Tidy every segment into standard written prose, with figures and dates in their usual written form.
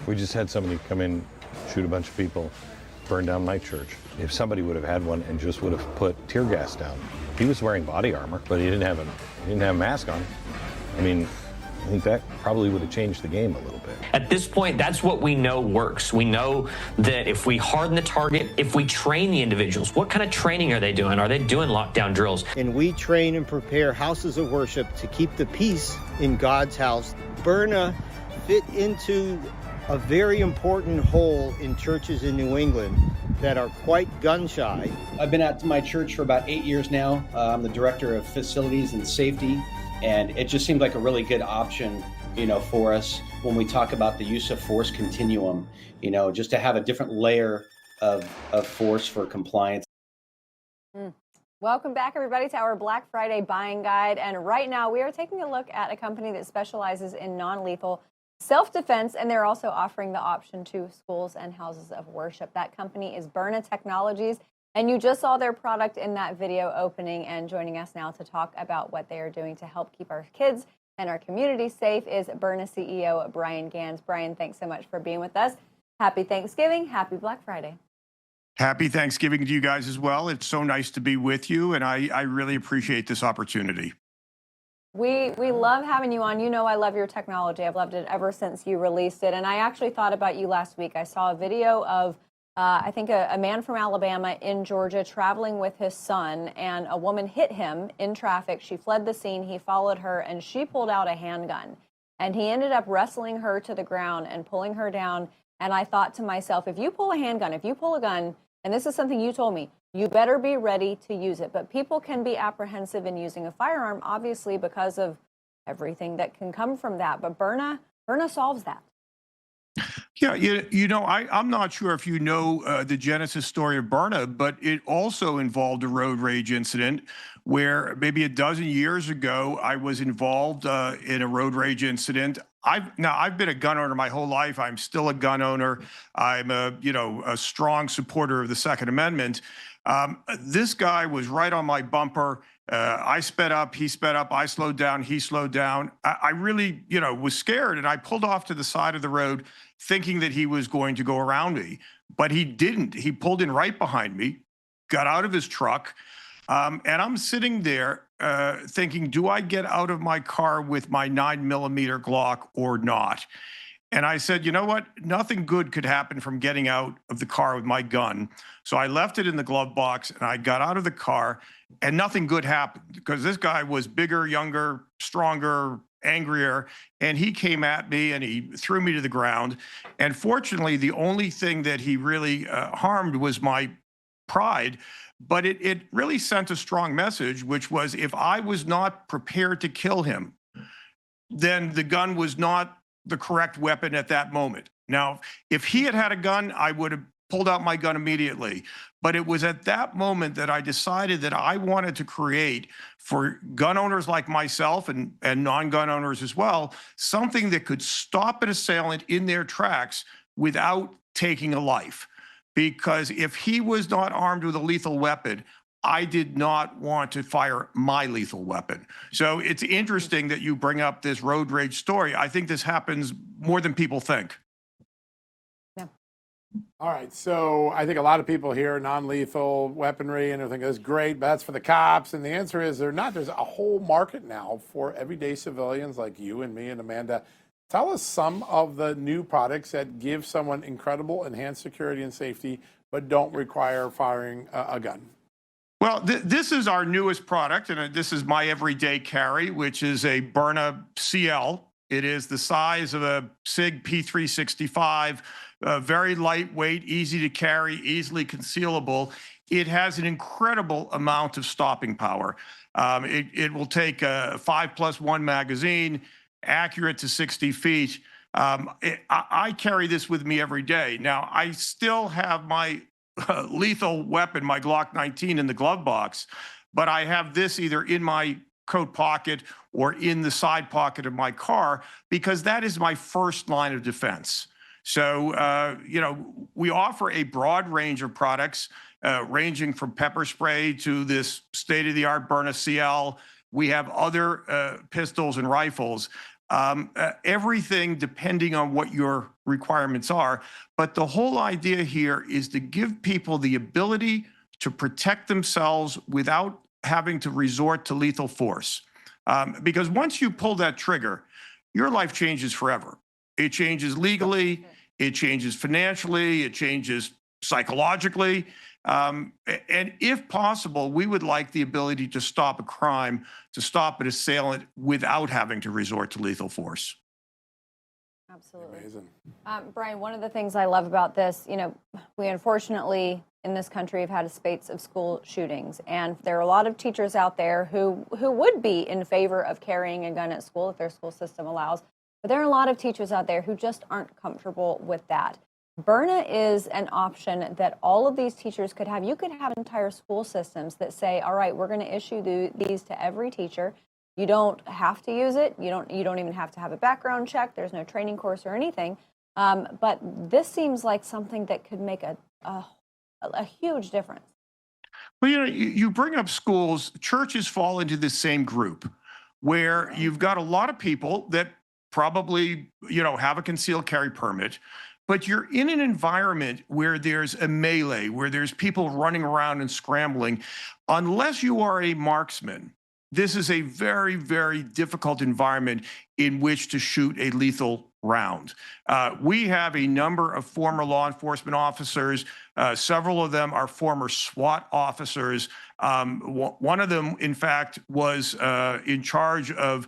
We just had somebody come in, shoot a bunch of people, burn down my church. If somebody would have had one and just would have put tear gas down, he was wearing body armor, but he didn't have a mask on. I mean, I think that probably would have changed the game a little bit. At this point, that's what we know works. We know that if we harden the target, if we train the individuals, what kind of training are they doing? Are they doing lockdown drills? And we train and prepare houses of worship to keep the peace in God's house. Berna fit into a very important hole in churches in New England that are quite gun shy. I've been at my church for about 8 years now. I'm the director of facilities and safety, and it just seemed like a really good option, for us when we talk about the use of force continuum, just to have a different layer of force for compliance. Welcome back, everybody, to our Black Friday buying guide. And right now we are taking a look at a company that specializes in non-lethal self-defense, and they're also offering the option to schools and houses of worship. That company is Berna Technologies, and you just saw their product in that video opening. And joining us now to talk about what they are doing to help keep our kids and our community safe is Berna CEO Brian Ganz. Brian, thanks so much for being with us. Happy Thanksgiving. Happy Black Friday. Happy Thanksgiving to you guys as well. It's so nice to be with you, and I really appreciate this opportunity. We love having you on. I love your technology. I've loved it ever since you released it. And I actually thought about you last week. I saw a video of, I think, a man from Alabama in Georgia traveling with his son, and a woman hit him in traffic. She fled the scene. He followed her, and she pulled out a handgun. And he ended up wrestling her to the ground and pulling her down. And I thought to myself, if you pull a handgun, if you pull a gun, and this is something you told me, you better be ready to use it. But people can be apprehensive in using a firearm, obviously, because of everything that can come from that. But Berna solves that. Yeah, I'm not sure if you know the genesis story of Berna, but it also involved a road rage incident where maybe a dozen years ago, I was involved in a road rage incident. I've been a gun owner my whole life. I'm still a gun owner. I'm a strong supporter of the Second Amendment. This guy was right on my bumper. I sped up, he sped up, I slowed down, he slowed down. I really, was scared, and I pulled off to the side of the road thinking that he was going to go around me, but he didn't. He pulled in right behind me, got out of his truck, and I'm sitting there thinking, do I get out of my car with my 9mm Glock or not? And I said, you know what? Nothing good could happen from getting out of the car with my gun. So I left it in the glove box, and I got out of the car, and nothing good happened because this guy was bigger, younger, stronger, angrier, and he came at me and he threw me to the ground. And fortunately, the only thing that he really harmed was my pride. But it really sent a strong message, which was if I was not prepared to kill him, then the gun was not the correct weapon at that moment. Now, if he had had a gun, I would have pulled out my gun immediately. But it was at that moment that I decided that I wanted to create for gun owners like myself and non-gun owners as well, something that could stop an assailant in their tracks without taking a life. Because if he was not armed with a lethal weapon, I did not want to fire my lethal weapon. So it's interesting that you bring up this road rage story. I think this happens more than people think. Yeah. All right, so I think a lot of people hear non-lethal weaponry and they think that's great, but that's for the cops. And the answer is they're not. There's a whole market now for everyday civilians like you and me and Amanda. Tell us some of the new products that give someone incredible enhanced security and safety, but don't require firing a gun. Well, this is our newest product, and this is my everyday carry, which is a Berna CL. It is the size of a SIG P365, very lightweight, easy to carry, easily concealable. It has an incredible amount of stopping power. It will take a 5+1 magazine, accurate to 60 feet. I carry this with me every day. Now, I still have my lethal weapon, my Glock 19, in the glove box, but I have this either in my coat pocket or in the side pocket of my car because that is my first line of defense. So, we offer a broad range of products ranging from pepper spray to this state-of-the-art Berna CL. We have other pistols and rifles. everything depending on what your requirements are. But the whole idea here is to give people the ability to protect themselves without having to resort to lethal force. Because once you pull that trigger, your life changes forever. It changes legally, it changes financially, it changes psychologically. And if possible, we would like the ability to stop a crime, to stop an assailant without having to resort to lethal force. Absolutely. Amazing. Brian, one of the things I love about this, we unfortunately in this country have had spate of school shootings, and there are a lot of teachers out there who would be in favor of carrying a gun at school if their school system allows, but there are a lot of teachers out there who just aren't comfortable with that. Berna is an option that all of these teachers could have. You could have entire school systems that say, all right, we're going to issue these to every teacher. You don't have to use it. You don't even have to have a background check. There's no training course or anything. But this seems like something that could make a huge difference. Well, you bring up schools. Churches fall into the same group where you've got a lot of people that probably, have a concealed carry permit, but you're in an environment where there's a melee, where there's people running around and scrambling. Unless you are a marksman, this is a very, very difficult environment in which to shoot a lethal round. We have a number of former law enforcement officers. Several of them are former SWAT officers. One of them, in fact, was in charge of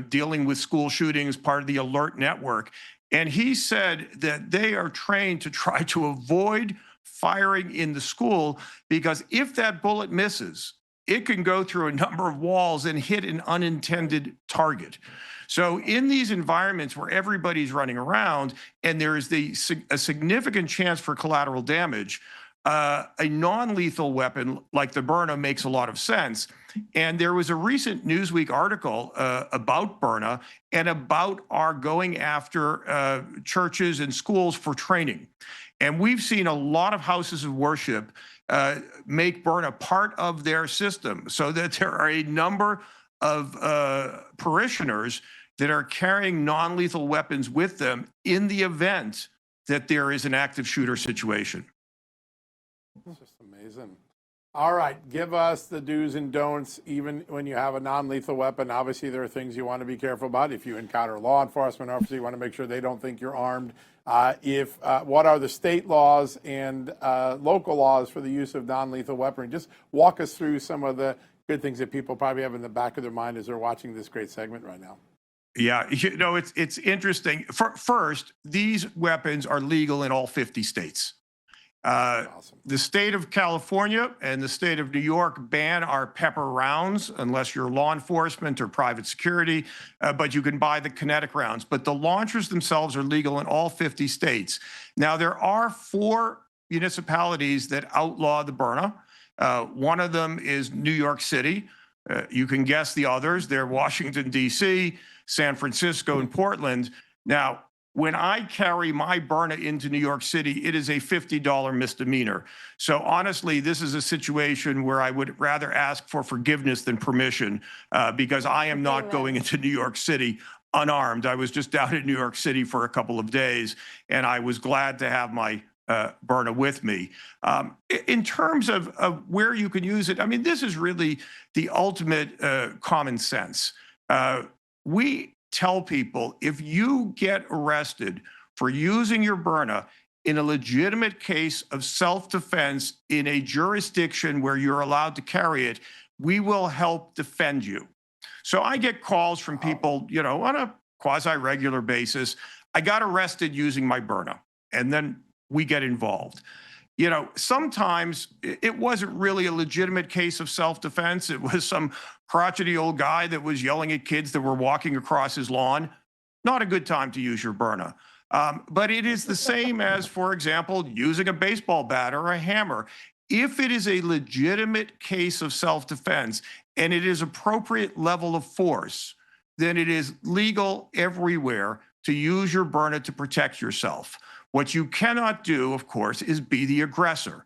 dealing with school shootings, part of the alert network. And he said that they are trained to try to avoid firing in the school because if that bullet misses, it can go through a number of walls and hit an unintended target. So in these environments where everybody's running around and there is a significant chance for collateral damage, a non-lethal weapon like the Berna makes a lot of sense. And there was a recent Newsweek article about Berna and about our going after churches and schools for training. And we've seen a lot of houses of worship make Berna part of their system so that there are a number of parishioners that are carrying non-lethal weapons with them in the event that there is an active shooter situation. It's just amazing. All right, give us the do's and don'ts, even when you have a non-lethal weapon. Obviously, there are things you want to be careful about. If you encounter a law enforcement officer, you want to make sure they don't think you're armed. What are the state laws and local laws for the use of non-lethal weaponry? Just walk us through some of the good things that people probably have in the back of their mind as they're watching this great segment right now. Yeah, it's interesting. First, these weapons are legal in all 50 states. Awesome. The state of California and the state of New York ban our pepper rounds unless you're law enforcement or private security, but you can buy the kinetic rounds. But the launchers themselves are legal in all 50 states. Now, there are 4 municipalities that outlaw the Berna. One of them is New York City. You can guess the others. They're Washington, D.C., San Francisco, and Portland. Now, when I carry my Berna into New York City, it is a $50 misdemeanor. So honestly, this is a situation where I would rather ask for forgiveness than permission because I am not going into New York City unarmed. I was just down in New York City for a couple of days, and I was glad to have my Berna with me. In terms of where you can use it, I mean, this is really the ultimate common sense. We tell people if you get arrested for using your Berna in a legitimate case of self-defense in a jurisdiction where you're allowed to carry it, we will help defend you. So I get calls from people, on a quasi-regular basis. I got arrested using my Berna, and then we get involved. Sometimes it wasn't really a legitimate case of self-defense. It was some crotchety old guy that was yelling at kids that were walking across his lawn. Not a good time to use your Berna. But it is the same as, for example, using a baseball bat or a hammer. If it is a legitimate case of self-defense and it is appropriate level of force, then it is legal everywhere to use your Berna to protect yourself. What you cannot do, of course, is be the aggressor.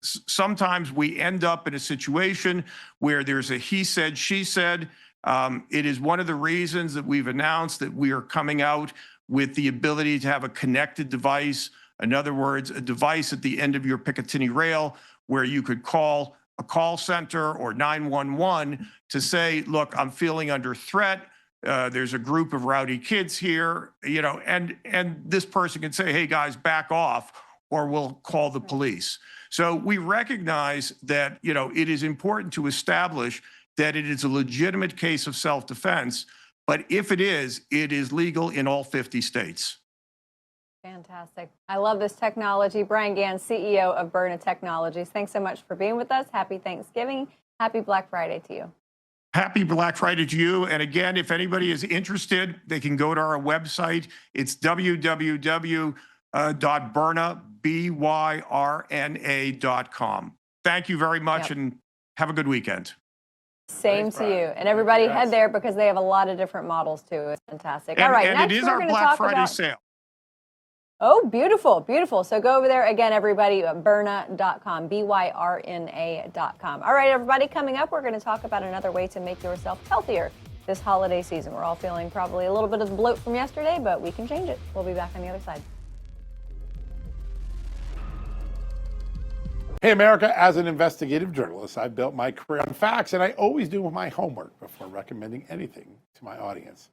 Sometimes we end up in a situation where there's a he said, she said. It is one of the reasons that we've announced that we are coming out with the ability to have a connected device. In other words, a device at the end of your Picatinny rail where you could call a call center or 911 to say, look, I'm feeling under threat. There's a group of rowdy kids here, and this person can say, hey guys, back off, or we'll call the police. So we recognize that, it is important to establish that it is a legitimate case of self-defense, but if it is legal in all 50 states. Fantastic. I love this technology. Brian Ganz, CEO of Berna Technologies. Thanks so much for being with us. Happy Thanksgiving. Happy Black Friday to you. Happy Black Friday to you. And again, if anybody is interested, they can go to our website. It's www.berna.com. Thank you very much, and have a good weekend. Same to you. And everybody head there because they have a lot of different models too. It's fantastic. All right, and next it is we're our going to Black talk Friday about... sale. Oh, beautiful, beautiful. So go over there again, everybody, Berna.com, BYRNA.com. All right, everybody, coming up, we're going to talk about another way to make yourself healthier this holiday season. We're all feeling probably a little bit of the bloat from yesterday, but we can change it. We'll be back on the other side. Hey, America, as an investigative journalist, I've built my career on facts, and I always do my homework before recommending anything to my audience.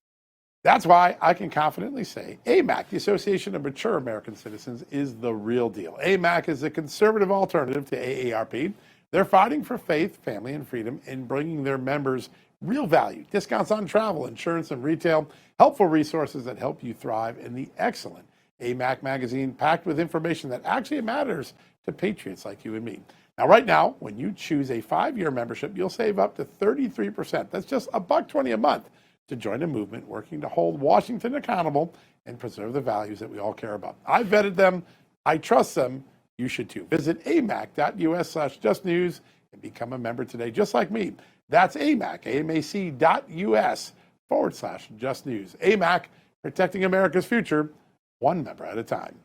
That's why I can confidently say AMAC, the Association of Mature American Citizens, is the real deal. AMAC is a conservative alternative to AARP. They're fighting for faith, family, and freedom in bringing their members real value, discounts on travel, insurance, and retail, helpful resources that help you thrive, and the excellent AMAC magazine packed with information that actually matters to patriots like you and me. Now, right now, when you choose a 5-year membership, you'll save up to 33%. That's just $120 a month to join a movement working to hold Washington accountable and preserve the values that we all care about. I vetted them. I trust them. You should too. Visit amac.us/justnews and become a member today, just like me. That's AMAC, amac.us/justnews. AMAC, protecting America's future, one member at a time.